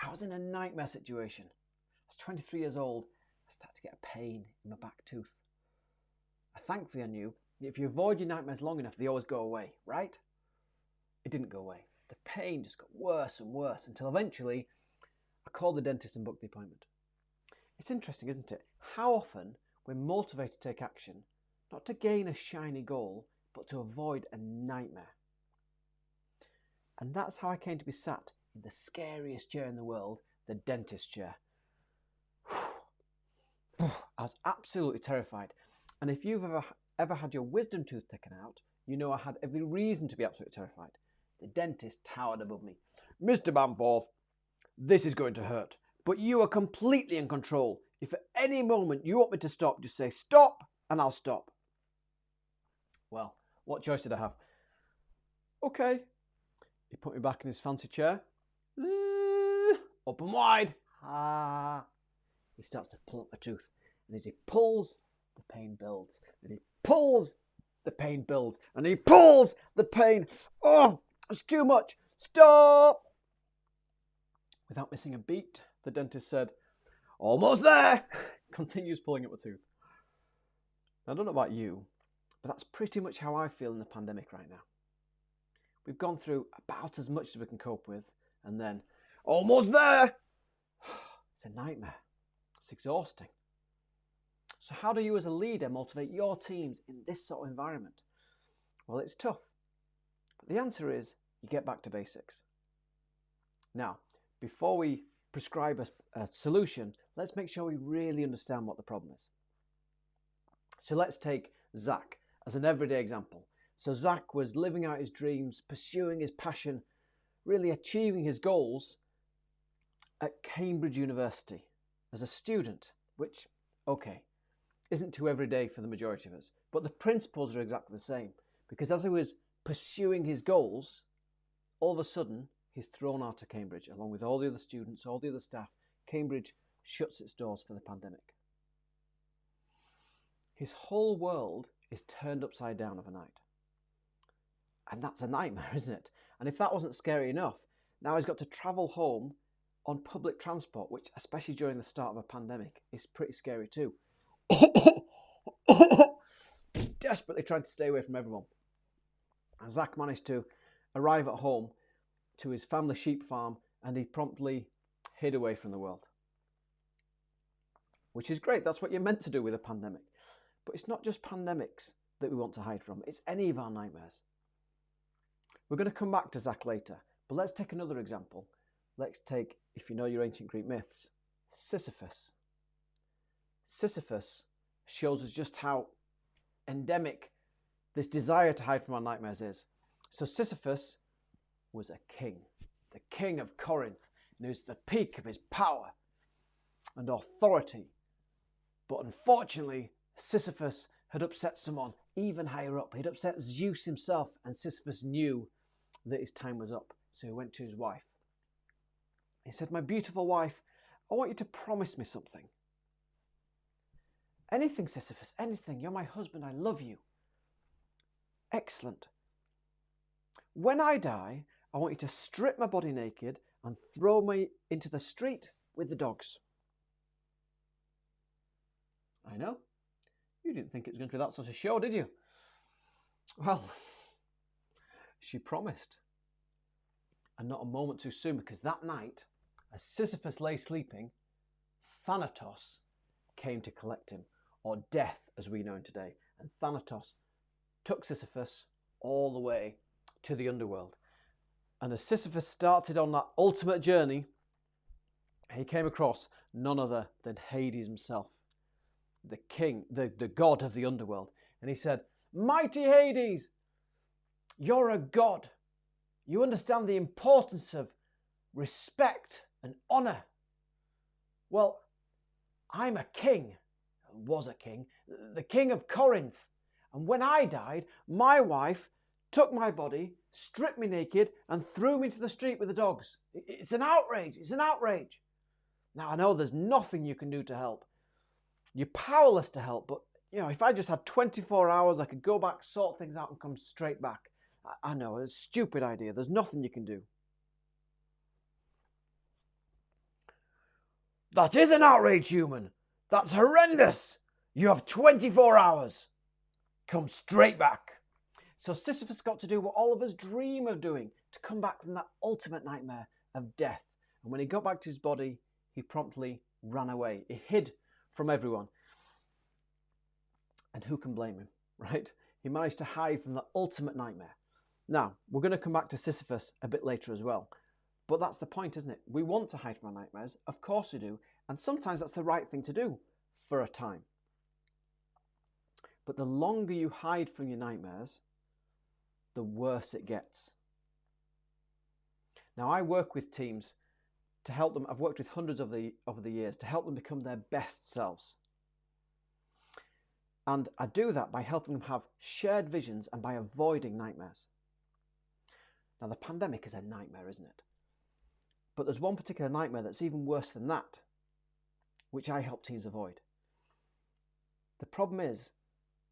I was in a nightmare situation. I was 23 years old. I started to get a pain in my back tooth. Thankfully, I knew that if you avoid your nightmares long enough, they always go away, right? It didn't go away. The pain just got worse and worse until eventually I called the dentist and booked the appointment. It's interesting, isn't it? How often we're motivated to take action, not to gain a shiny goal, but to avoid a nightmare. And that's how I came to be sat in the scariest chair in the world, the dentist chair. I was absolutely terrified. And if you've ever had your wisdom tooth taken out, you know I had every reason to be absolutely terrified. The dentist towered above me. Mr. Bamforth, this is going to hurt, but you are completely in control. If at any moment you want me to stop, just say stop and I'll stop. Well, what choice did I have? Okay. He put me back in his fancy chair. Up and wide. He starts to pull up my tooth. And as he pulls, the pain builds. And he pulls, the pain builds. And he pulls, the pain. Oh, it's too much. Stop! Without missing a beat, the dentist said, almost there. Continues pulling at my tooth. Now, I don't know about you, but that's pretty much how I feel in the pandemic right now. We've gone through about as much as we can cope with, and then, almost there! It's a nightmare. It's exhausting. So how do you as a leader motivate your teams in this sort of environment? Well, it's tough. But the answer is you get back to basics. Now, before we prescribe a solution, let's make sure we really understand what the problem is. So let's take Zach as an everyday example. So Zach was living out his dreams, pursuing his passion, really achieving his goals at Cambridge University as a student, which, okay, isn't too everyday for the majority of us, but the principles are exactly the same, because as he was pursuing his goals, all of a sudden he's thrown out of Cambridge along with all the other students, all the other staff. Cambridge shuts its doors for the pandemic. His whole world is turned upside down overnight. And that's a nightmare, isn't it? And if that wasn't scary enough, now he's got to travel home on public transport, which, especially during the start of a pandemic, is pretty scary too. Just desperately trying to stay away from everyone. And Zach managed to arrive at home to his family sheep farm, and he promptly hid away from the world. Which is great. That's what you're meant to do with a pandemic. But it's not just pandemics that we want to hide from. It's any of our nightmares. We're going to come back to Zach later, but let's take another example. Let's take, if you know your ancient Greek myths, Sisyphus. Sisyphus shows us just how endemic this desire to hide from our nightmares is. So Sisyphus was a king, the king of Corinth, and he was the peak of his power and authority. But unfortunately, Sisyphus had upset someone even higher up. He'd upset Zeus himself, and Sisyphus knew that his time was up. So he went to his wife. He said, my beautiful wife, I want you to promise me something. Anything, Sisyphus, anything. You're my husband. I love you. Excellent. When I die, I want you to strip my body naked and throw me into the street with the dogs. I know. You didn't think it was going to be that sort of show, did you? Well, she promised. And not a moment too soon, because that night, as Sisyphus lay sleeping, Thanatos came to collect him, or death as we know him today. And Thanatos took Sisyphus all the way to the underworld. And as Sisyphus started on that ultimate journey, he came across none other than Hades himself, the king, the god of the underworld. And he said, mighty Hades, you're a god. You understand the importance of respect and honor. Well, I'm a king, was a king, the king of Corinth. And when I died, my wife took my body, stripped me naked, and threw me to the street with the dogs. It's an outrage. It's an outrage. Now, I know there's nothing you can do to help. You're powerless to help, but if I just had 24 hours, I could go back, sort things out, and come straight back. I know, it's a stupid idea. There's nothing you can do. That is an outrage, human. That's horrendous. You have 24 hours. Come straight back. So Sisyphus got to do what all of us dream of doing, to come back from that ultimate nightmare of death. And when he got back to his body, he promptly ran away. He hid from everyone. And who can blame him, right? He managed to hide from the ultimate nightmare. Now, we're going to come back to Sisyphus a bit later as well. But that's the point, isn't it? We want to hide from our nightmares. Of course we do. And sometimes that's the right thing to do for a time. But the longer you hide from your nightmares, the worse it gets. Now, I work with teams to help them. I've worked with hundreds over the years to help them become their best selves. And I do that by helping them have shared visions and by avoiding nightmares. Now, the pandemic is a nightmare, isn't it? But there's one particular nightmare that's even worse than that, which I help teams avoid. The problem is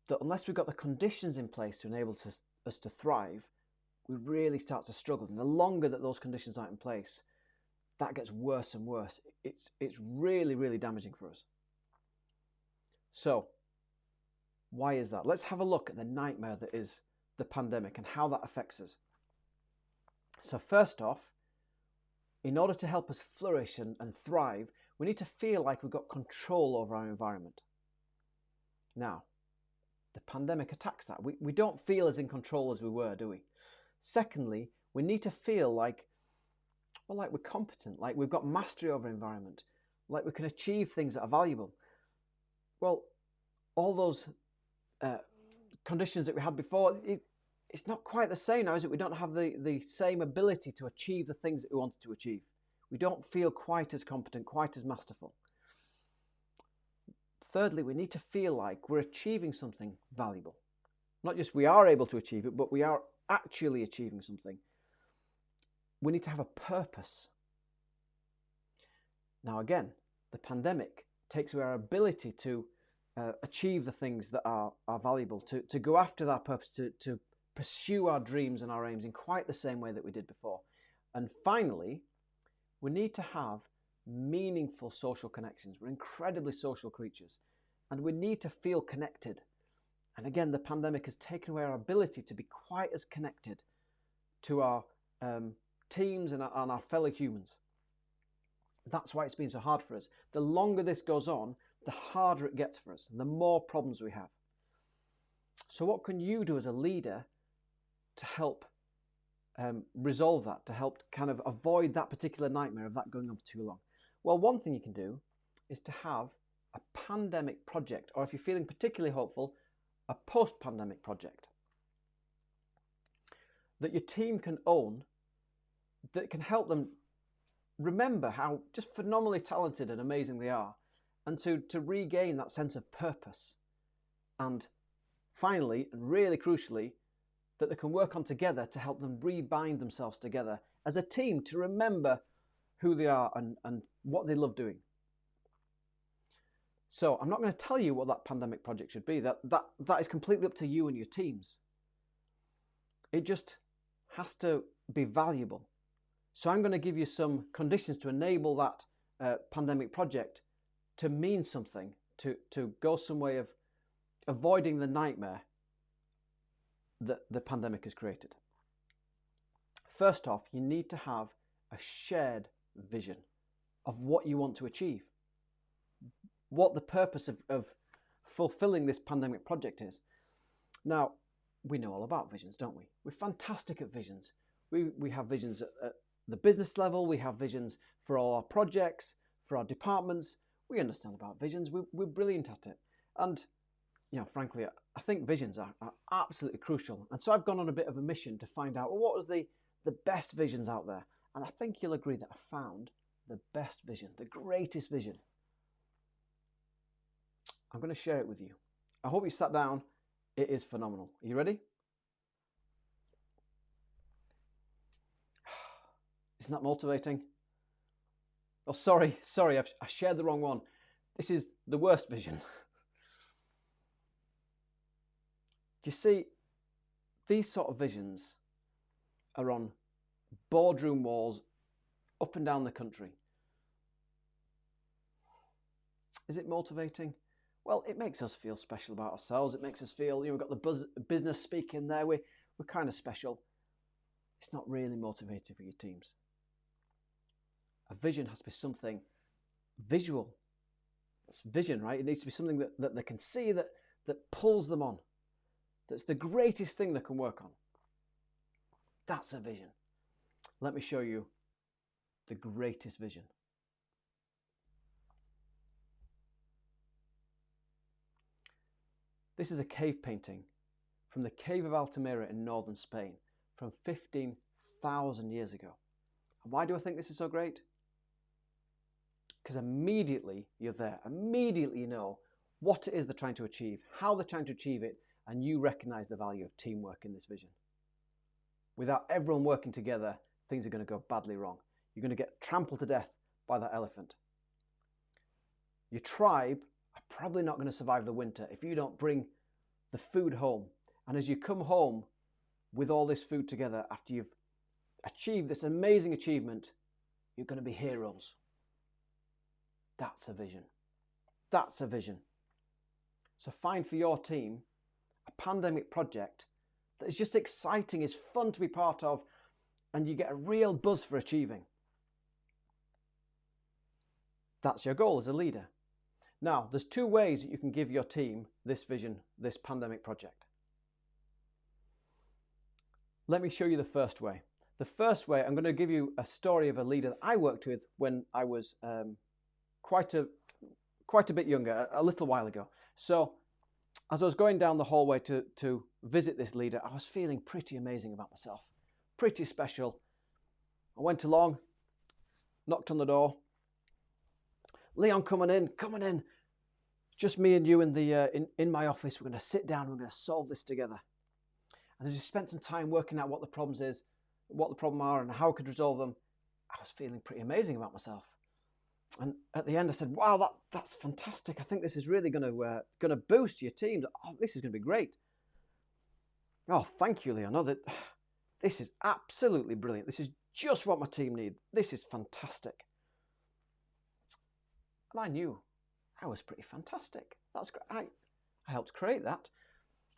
that unless we've got the conditions in place to enable us to thrive, we really start to struggle. And the longer that those conditions aren't in place, that gets worse and worse. It's really, really damaging for us. So, why is that? Let's have a look at the nightmare that is the pandemic and how that affects us. So first off, in order to help us flourish and thrive, we need to feel like we've got control over our environment. Now, the pandemic attacks that. We don't feel as in control as we were, do we? Secondly, we need to feel like we're competent, like we've got mastery over environment, like we can achieve things that are valuable. Well, all those conditions that we had before, it's not quite the same now, is it? We don't have the same ability to achieve the things that we wanted to achieve. We don't feel quite as competent, quite as masterful. Thirdly, we need to feel like we're achieving something valuable. Not just we are able to achieve it, but we are actually achieving something. We need to have a purpose. Now again, the pandemic takes away our ability to achieve the things that are valuable, to go after that purpose, to pursue our dreams and our aims in quite the same way that we did before. And finally, we need to have meaningful social connections. We're incredibly social creatures, and we need to feel connected. And again, the pandemic has taken away our ability to be quite as connected to our teams and our fellow humans. That's why it's been so hard for us. The longer this goes on, the harder it gets for us, and the more problems we have. So what can you do as a leader to help resolve that, to help kind of avoid that particular nightmare of that going on for too long? Well, one thing you can do is to have a pandemic project, or if you're feeling particularly hopeful, a post-pandemic project that your team can own, that can help them remember how just phenomenally talented and amazing they are, and to regain that sense of purpose. And finally, and really crucially, that they can work on together to help them rebind themselves together as a team to remember who they are and what they love doing. So I'm not going to tell you what that pandemic project should be. That is completely up to you and your teams. It just has to be valuable. So I'm going to give you some conditions to enable that pandemic project to mean something, to go some way of avoiding the nightmare that the pandemic has created. First off, you need to have a shared vision of what you want to achieve, what the purpose of fulfilling this pandemic project is. Now, we know all about visions, don't we? We're fantastic at visions. We have visions at the business level, we have visions for all our projects, for our departments. We understand about visions, we're brilliant at it. And frankly, I think visions are absolutely crucial. And so I've gone on a bit of a mission to find out, well, what was the best visions out there? And I think you'll agree that I found the best vision, the greatest vision. I'm going to share it with you. I hope you sat down. It is phenomenal. Are you ready? Isn't that motivating? Oh, sorry, I shared the wrong one. This is the worst vision. Do you see, these sort of visions are on boardroom walls up and down the country. Is it motivating? Well, it makes us feel special about ourselves. It makes us feel, we've got the business speak in there. We're kind of special. It's not really motivating for your teams. A vision has to be something visual. It's vision, right? It needs to be something that they can see, that pulls them on. That's the greatest thing they can work on. That's a vision. Let me show you the greatest vision. This is a cave painting from the cave of Altamira in northern Spain from 15,000 years ago. And why do I think this is so great? Because immediately you're there. Immediately you know what it is they're trying to achieve, how they're trying to achieve it, and you recognize the value of teamwork in this vision. Without everyone working together, things are going to go badly wrong. You're going to get trampled to death by that elephant. Your tribe are probably not going to survive the winter if you don't bring the food home. And as you come home with all this food together, after you've achieved this amazing achievement, you're going to be heroes. That's a vision. That's a vision. So find for your team a pandemic project that is just exciting, is fun to be part of, and you get a real buzz for achieving. That's your goal as a leader. Now, there's two ways that you can give your team this vision, this pandemic project. Let me show you the first way. The first way, I'm going to give you a story of a leader that I worked with when I was quite a bit younger, a little while ago. So as I was going down the hallway to visit this leader, I was feeling pretty amazing about myself, pretty special. I went along, knocked on the door. Leon, coming in. Just me and you in my office. We're going to sit down. We're going to solve this together. And as we spent some time working out what the problem are, and how I could resolve them, I was feeling pretty amazing about myself. And at the end, I said, "Wow, that's fantastic. I think this is really going to boost your team. Oh, this is going to be great." Oh, thank you, Leon. No, this is absolutely brilliant. This is just what my team need. This is fantastic. And I knew I was pretty fantastic. That's great. I helped create that.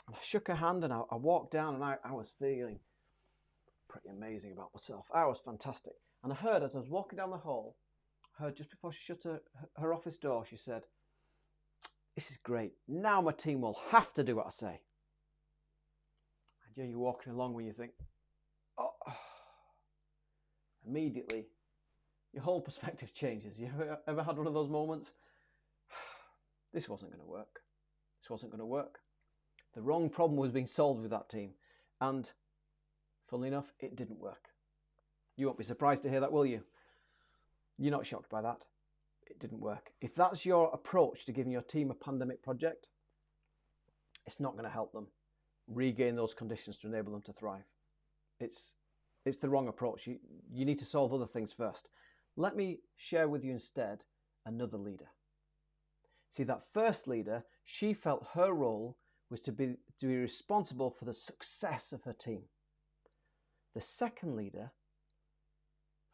And I shook her hand and I walked down, and I was feeling pretty amazing about myself. I was fantastic. And I heard, as I was walking down the hall, just before she shut her office door, she said, "This is great. Now my team will have to do what I say." And you're walking along when you think, oh, immediately your whole perspective changes. You ever had one of those moments? This wasn't going to work. This wasn't going to work. The wrong problem was being solved with that team. And funnily enough, it didn't work. You won't be surprised to hear that, will you? You're not shocked by that. It didn't work. If that's your approach to giving your team a pandemic project, it's not going to help them regain those conditions to enable them to thrive. It's the wrong approach. You need to solve other things first. Let me share with you instead another leader. See, that first leader, she felt her role was to be responsible for the success of her team. The second leader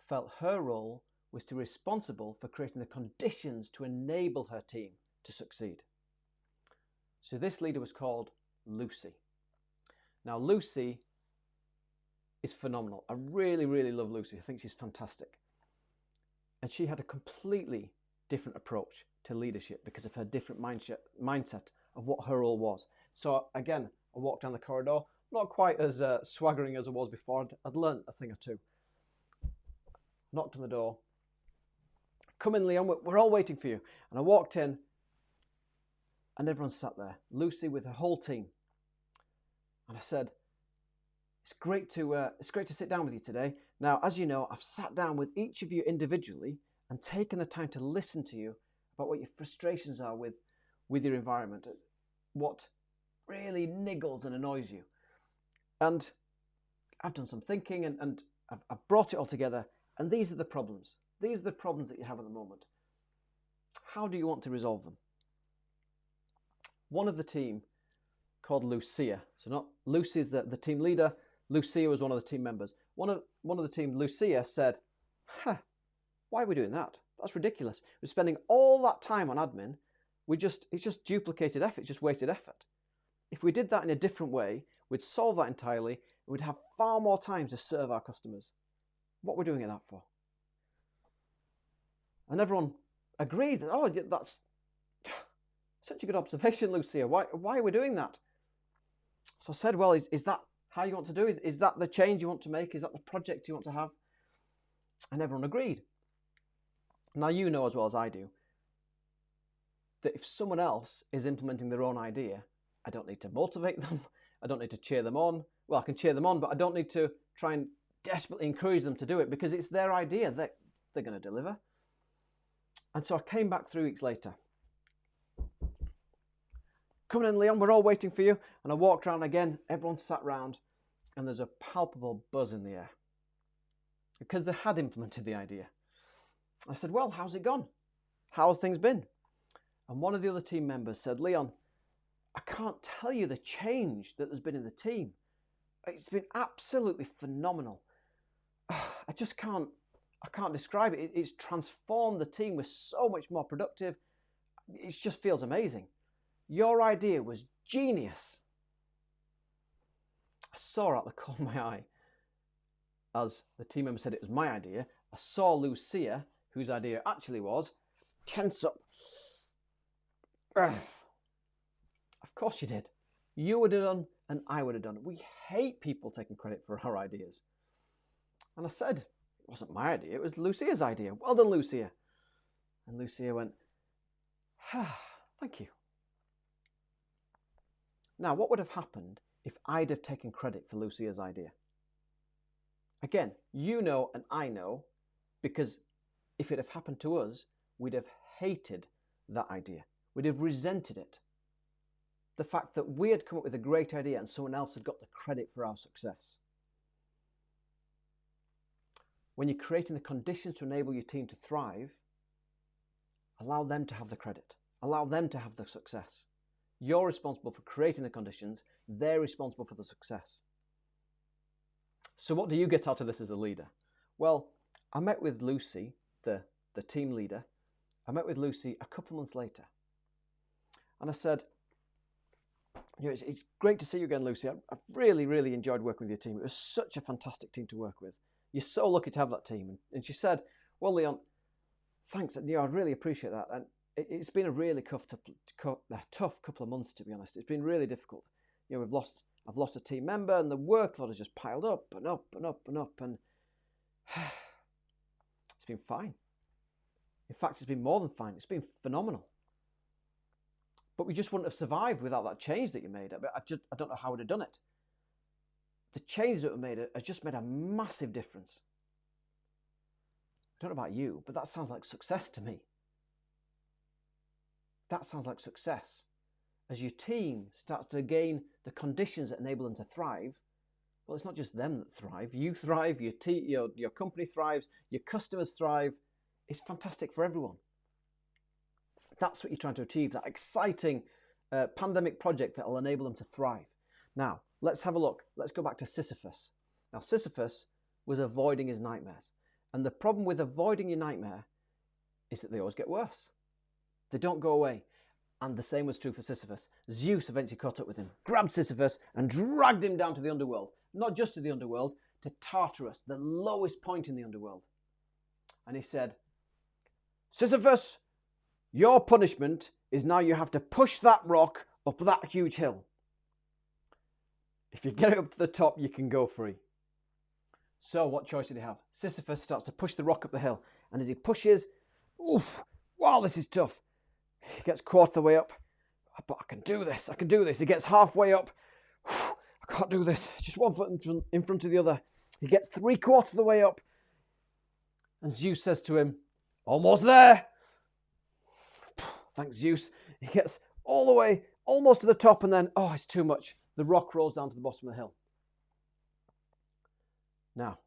felt her role was to be responsible for creating the conditions to enable her team to succeed. So this leader was called Lucy. Now, Lucy is phenomenal. I really, really love Lucy. I think she's fantastic. And she had a completely different approach to leadership because of her different mindset of what her role was. So again, I walked down the corridor, not quite as swaggering as I was before. I'd learned a thing or two. Knocked on the door. "Come in, Leon, we're all waiting for you." And I walked in, and everyone sat there, Lucy with her whole team. And I said, it's great to sit down with you today. Now, as you know, I've sat down with each of you individually and taken the time to listen to you about what your frustrations are with your environment, what really niggles and annoys you. And I've done some thinking and I've brought it all together, and these are the problems. These are the problems that you have at the moment. How do you want to resolve them? One of the team, called Lucia, so not Lucy is the team leader, Lucia was one of the team members. One of the team, Lucia, said, why are we doing that? That's ridiculous. We're spending all that time on admin It's just duplicated effort, it's just wasted effort. If we did that in a different way, we'd solve that entirely, and we'd have far more time to serve our customers. What we're doing it that for? And everyone agreed that, oh, that's such a good observation, Lucia. Why are we doing that? So I said, well, is that how you want to do it? Is that the change you want to make? Is that the project you want to have? And everyone agreed. Now, you know as well as I do that if someone else is implementing their own idea, I don't need to motivate them. I don't need to cheer them on. Well, I can cheer them on, but I don't need to try and desperately encourage them to do it because it's their idea that they're going to deliver. And so I came back 3 weeks later. Come in, Leon, we're all waiting for you. And I walked around again, everyone sat round, and there's a palpable buzz in the air because they had implemented the idea. I said, well, how's it gone? How's things been? And one of the other team members said, Leon, I can't tell you the change that there's been in the team. It's been absolutely phenomenal. I can't describe it. It's transformed the team. We're so much more productive. It just feels amazing. Your idea was genius. I saw out the corner of my eye, as the team member said it was my idea, I saw Lucia, whose idea actually was, tense up. Of course you did. You would have done, and I would have done. We hate people taking credit for our ideas. And I said, it wasn't my idea, it was Lucia's idea. Well done, Lucia. And Lucia went, thank you. Now, what would have happened if I'd have taken credit for Lucia's idea? Again, you know and I know, because if it had happened to us, we'd have hated that idea. We'd have resented it. The fact that we had come up with a great idea and someone else had got the credit for our success. When you're creating the conditions to enable your team to thrive, allow them to have the credit. Allow them to have the success. You're responsible for creating the conditions. They're responsible for the success. So what do you get out of this as a leader? Well, I met with Lucy, the team leader. I met with Lucy a couple of months later. And I said, it's great to see you again, Lucy. I've really, really enjoyed working with your team. It was such a fantastic team to work with. You're so lucky to have that team. And she said, well, Leon, thanks. I really appreciate that. And it's been a really tough couple of months, to be honest. It's been really difficult. I've lost a team member, and the workload has just piled up and up and up and up, and it's been fine. In fact, it's been more than fine. It's been phenomenal. But we just wouldn't have survived without that change that you made. I don't know how I would have done it. The changes that were made have just made a massive difference. I don't know about you, but that sounds like success to me. That sounds like success. As your team starts to gain the conditions that enable them to thrive, well, it's not just them that thrive. You thrive, your company thrives, your customers thrive. It's fantastic for everyone. That's what you're trying to achieve, that exciting pandemic project that will enable them to thrive. Now, let's have a look. Let's go back to Sisyphus. Now, Sisyphus was avoiding his nightmares. And the problem with avoiding your nightmare is that they always get worse. They don't go away. And the same was true for Sisyphus. Zeus eventually caught up with him, grabbed Sisyphus and dragged him down to the underworld. Not just to the underworld, to Tartarus, the lowest point in the underworld. And he said, Sisyphus, your punishment is now you have to push that rock up that huge hill. If you get it up to the top, you can go free. So what choice did he have? Sisyphus starts to push the rock up the hill. And as he pushes, wow, this is tough. He gets quarter of the way up. But I can do this. I can do this. He gets halfway up. I can't do this. Just one foot in front of the other. He gets 3/4 of the way up. And Zeus says to him, almost there. Thanks, Zeus. He gets all the way, almost to the top, and then, it's too much. The rock rolls down to the bottom of the hill. Now,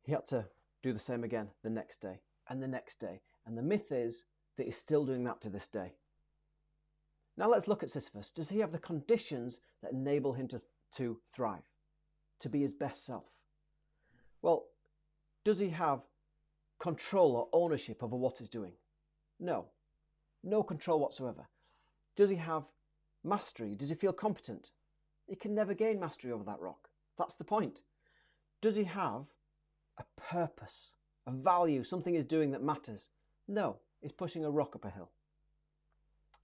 he had to do the same again the next day, and the next day. And the myth is that he's still doing that to this day. Now let's look at Sisyphus. Does he have the conditions that enable him to thrive, to be his best self? Well, does he have control or ownership over what he's doing? No. No control whatsoever. Does he have mastery? Does he feel competent? He can never gain mastery over that rock. That's the point. Does he have a purpose, a value, something he's doing that matters? No, he's pushing a rock up a hill.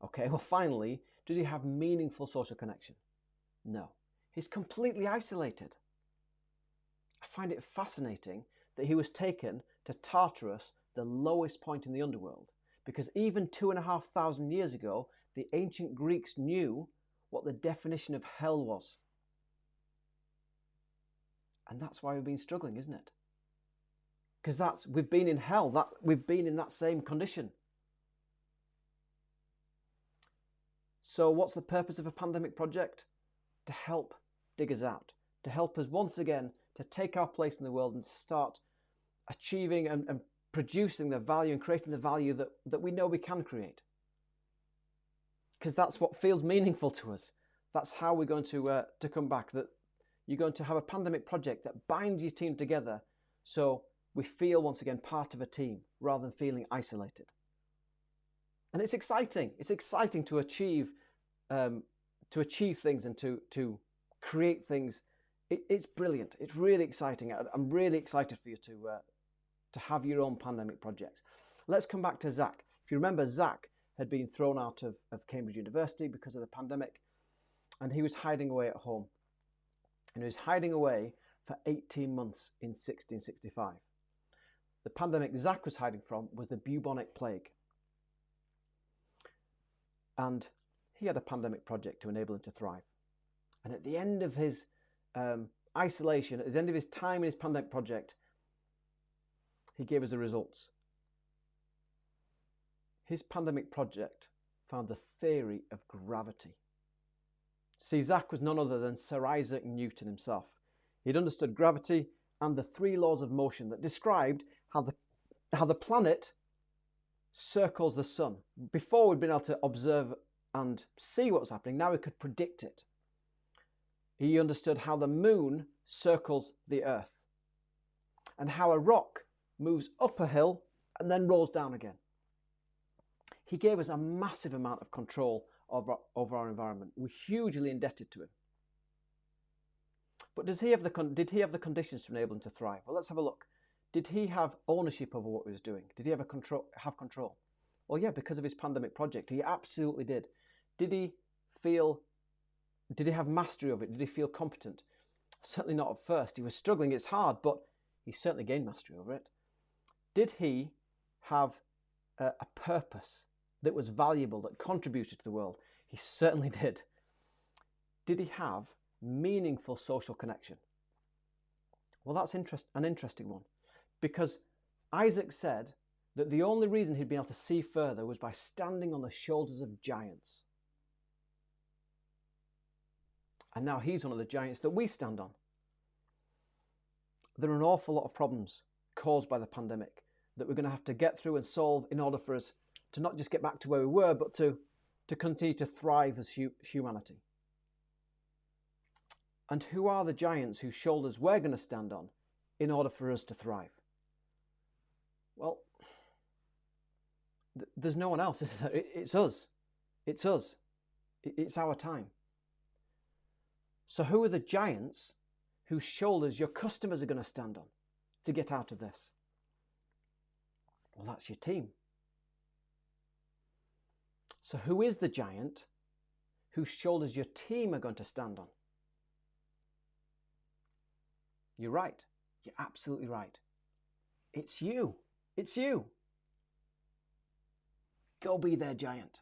Okay, well, finally, does he have meaningful social connection? No, he's completely isolated. I find it fascinating that he was taken to Tartarus, the lowest point in the underworld, because even 2,500 years ago, the ancient Greeks knew what the definition of hell was. And that's why we've been struggling, isn't it? Because we've been in hell, we've been in that same condition. So what's the purpose of a pandemic project? To help dig us out, to help us once again to take our place in the world and start achieving and producing the value and creating the value that we know we can create. Because that's what feels meaningful to us. That's how we're going to come back, that you're going to have a pandemic project that binds your team together so we feel once again part of a team rather than feeling isolated. And it's exciting. It's exciting to achieve things and to create things. It's brilliant. It's really exciting. I'm really excited for you to have your own pandemic project. Let's come back to Zach. If you remember, Zach had been thrown out of Cambridge University because of the pandemic, and he was hiding away at home. And he was hiding away for 18 months in 1665. The pandemic Zach was hiding from was the bubonic plague. And he had a pandemic project to enable him to thrive. And at the end of his isolation, at the end of his time in his pandemic project, he gave us the results. His pandemic project found the theory of gravity. See, Zach was none other than Sir Isaac Newton himself. He'd understood gravity and the 3 laws of motion that described how the planet circles the sun. Before we'd been able to observe and see what was happening, now we could predict it. He understood how the moon circles the earth and how a rock moves up a hill and then rolls down again. He gave us a massive amount of control over our environment. We're hugely indebted to him. But did he have the conditions to enable him to thrive? Well, let's have a look. Did he have ownership over what he was doing? Did he have control? Well, yeah, because of his pandemic project, he absolutely did. Did he have mastery of it? Did he feel competent? Certainly not at first. He was struggling. It's hard, but he certainly gained mastery over it. Did he have a purpose that was valuable, that contributed to the world? He certainly did. Did he have meaningful social connection? Well, that's an interesting one, because Isaac said that the only reason he'd been able to see further was by standing on the shoulders of giants. And now he's one of the giants that we stand on. There are an awful lot of problems caused by the pandemic that we're going to have to get through and solve in order for us to not just get back to where we were, but to continue to thrive as humanity. And who are the giants whose shoulders we're going to stand on in order for us to thrive? Well, there's no one else, is there? It's us. It's us. It's our time. So who are the giants whose shoulders your customers are going to stand on to get out of this? Well, that's your team. So who is the giant whose shoulders your team are going to stand on? You're right. You're absolutely right. It's you. It's you. Go be their giant.